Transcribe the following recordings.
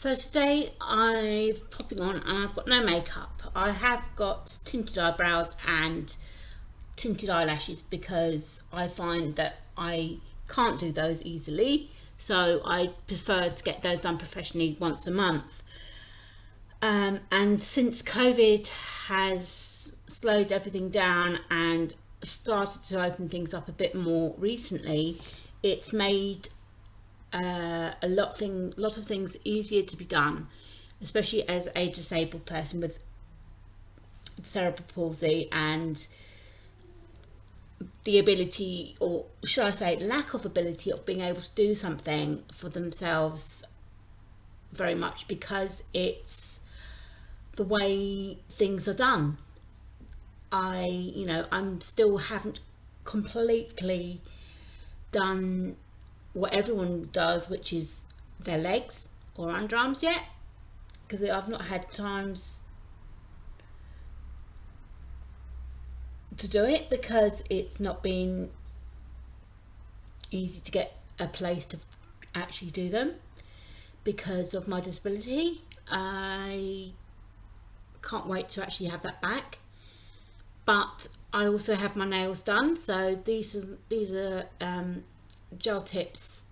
So today I've popping on and I've got no makeup. I have got tinted eyebrows and tinted eyelashes because I find that I can't do those easily. So I prefer to get those done professionally once a month. And since COVID has slowed everything down and started to open things up a bit more recently, it's made a lot of things easier to be done, especially as a disabled person with cerebral palsy and the ability, or should I say lack of ability, of being able to do something for themselves, very much because it's the way things are done. I'm still haven't completely done what everyone does, which is their legs or underarms yet, because I've not had times to do it because it's not been easy to get a place to actually do them because of my disability. I can't wait to actually have that back, but I also have my nails done. So these are gel tips,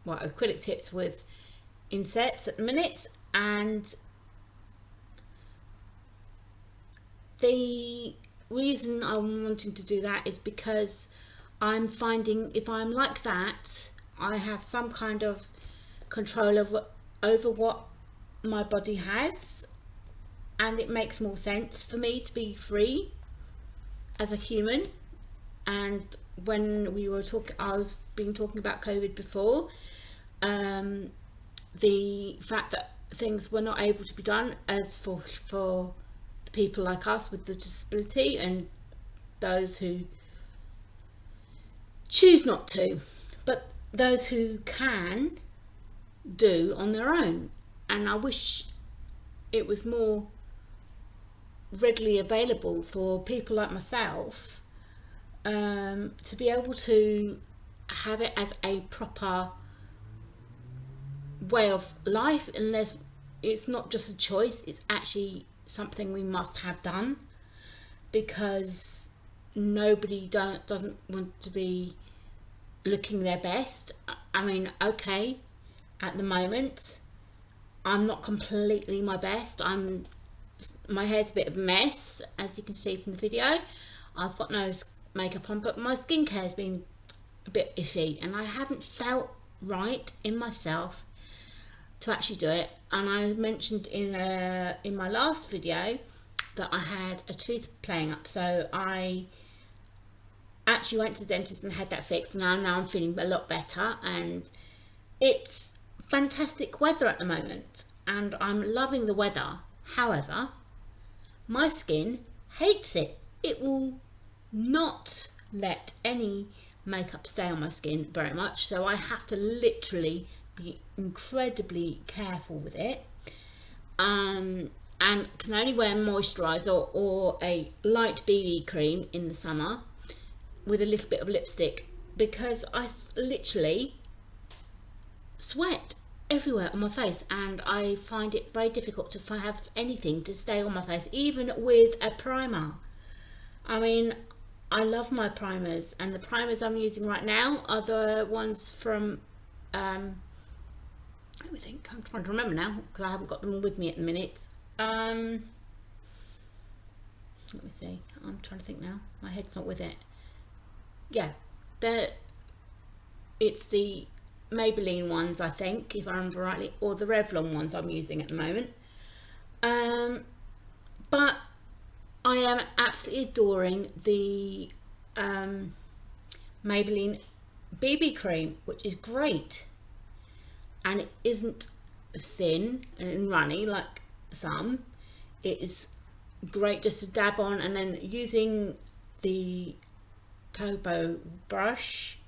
well, acrylic tips with insets at the minute, and the reason I'm wanting to do that is because I'm finding if I'm like that, I have some kind of control over what my body has, and it makes more sense for me to be free as a human. And when we were talking, I've been talking about COVID before, the fact that things were not able to be done as for people like us with the disability and those who choose not to, but those who can do on their own. And I wish it was more readily available for people like myself, to be able to have it as a proper way of life, unless it's not just a choice, it's actually something we must have done, because nobody doesn't want to be looking their best. I mean, okay, at the moment I'm not completely my best. My hair's a bit of a mess, as you can see from the video. I've got no makeup on, but my skincare has been a bit iffy and I haven't felt right in myself to actually do it. And I mentioned in my last video that I had a tooth playing up, so I actually went to the dentist and had that fixed, and now I'm feeling a lot better. And it's fantastic weather at the moment and I'm loving the weather. However, my skin hates it. It will not let any makeup stay on my skin very much, so I have to literally be incredibly careful with it, and can only wear moisturiser or a light BB cream in the summer with a little bit of lipstick, because I literally sweat everywhere on my face and I find it very difficult to have anything to stay on my face, even with a primer. I mean, I love my primers, and the primers I'm using right now are the ones from let me think, I'm trying to remember now because I haven't got them with me at the minute. Let me see, I'm trying to think now, my head's not with it. Yeah, it's the Maybelline ones, I think, if I remember rightly, or the Revlon ones I'm using at the moment. But I am absolutely adoring the Maybelline BB cream, which is great, and it isn't thin and runny like some. It is great just to dab on, and then using the Kobo brush,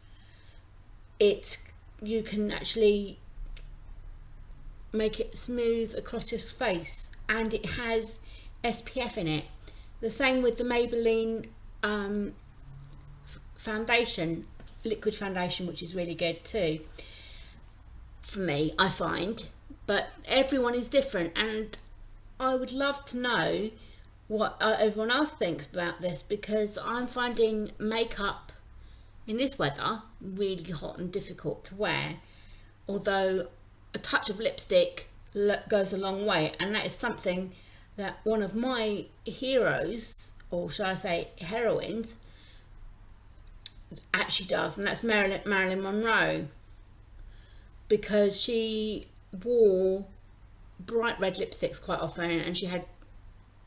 you can actually make it smooth across your face, and it has SPF in it. The same with the Maybelline foundation, liquid foundation, which is really good too for me, I find. but everyone is different, and I would love to know what everyone else thinks about this, because I'm finding makeup in this weather really hot and difficult to wear, although a touch of lipstick goes a long way, and that is something that one of my heroes, or shall I say heroines, actually does, and that's Marilyn Monroe, because she wore bright red lipsticks quite often, and she had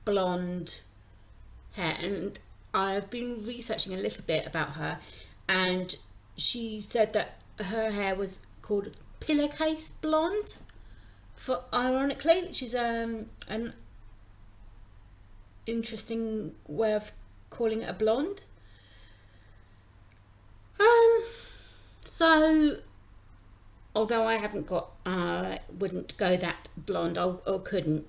blonde hair. And I've been researching a little bit about her, and she said that her hair was called pillowcase blonde, for ironically, which is an interesting way of calling it a blonde. So although I haven't got, wouldn't go that blonde, or couldn't,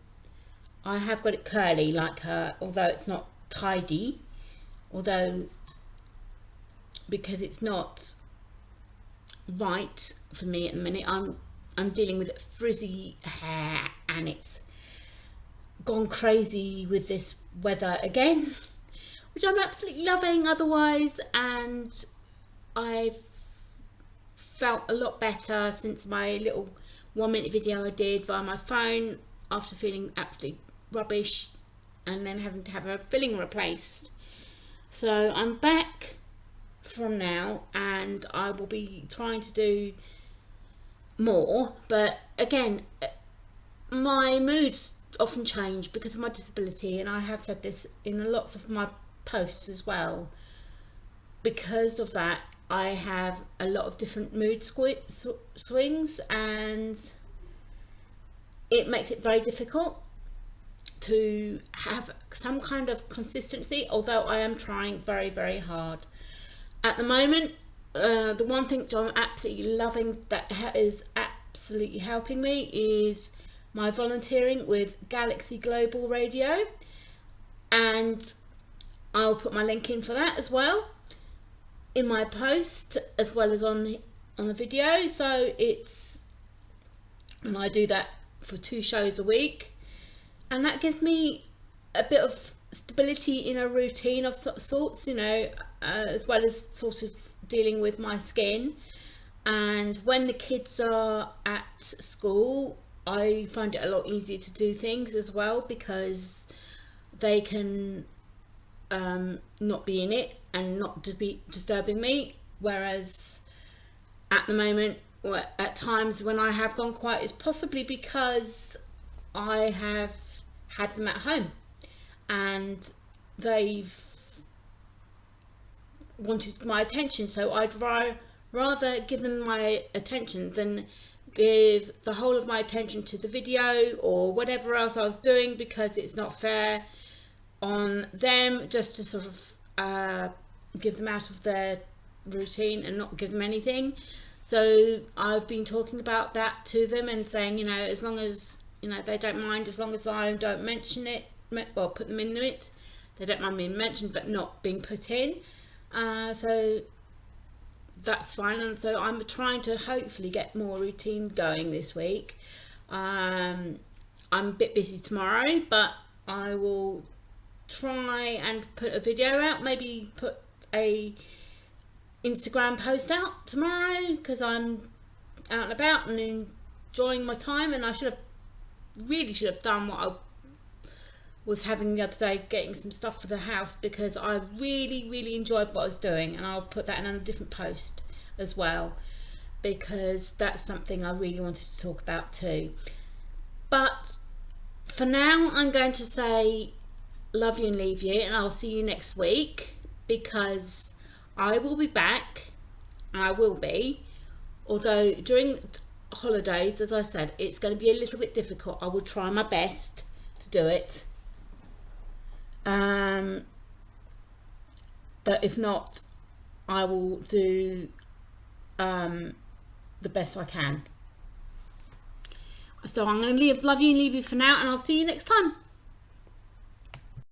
I have got it curly like her, although it's not tidy, although because it's not right for me at the minute. I'm dealing with frizzy hair, and it's gone crazy with this weather again, which I'm absolutely loving otherwise, and I've felt a lot better since my little 1-minute video I did via my phone after feeling absolutely rubbish and then having to have a filling replaced. So I'm back from now, and I will be trying to do more, but again, my moods often change because of my disability, and I have said this in lots of my posts as well. Because of that, I have a lot of different mood swings, and it makes it very difficult to have some kind of consistency, although I am trying very, very hard. At the moment, the one thing I'm absolutely loving that is absolutely helping me is my volunteering with Galaxy Global Radio, and I'll put my link in for that as well in my post, as well as on the video. So and I do that for 2 shows a week, and that gives me a bit of stability in a routine of sorts, you know, as well as sort of dealing with my skin. And when the kids are at school, I find it a lot easier to do things as well, because they can not be in it and not to be disturbing me, whereas at the moment, at times when I have gone quiet, it's possibly because I have had them at home and they've wanted my attention, so I'd rather give them my attention than give the whole of my attention to the video or whatever else I was doing, because it's not fair on them just to sort of give them out of their routine and not give them anything. So I've been talking about that to them and saying, you know, as long as, you know, they don't mind, as long as I don't mention it, well, put them in it, they don't mind being mentioned but not being put in. So that's fine, and so I'm trying to hopefully get more routine going this week. I'm a bit busy tomorrow, but I will try and put a video out, maybe put a Instagram post out tomorrow, because I'm out and about and enjoying my time, and I should have done what I was having the other day, getting some stuff for the house, because I really enjoyed what I was doing, and I'll put that in a different post as well, because that's something I really wanted to talk about too. But for now, I'm going to say love you and leave you, and I'll see you next week, because I will be back. I will be, although during holidays, as I said, it's going to be a little bit difficult. I will try my best to do it. But if not, I will do the best I can. So I'm going to love you and leave you for now, and I'll see you next time.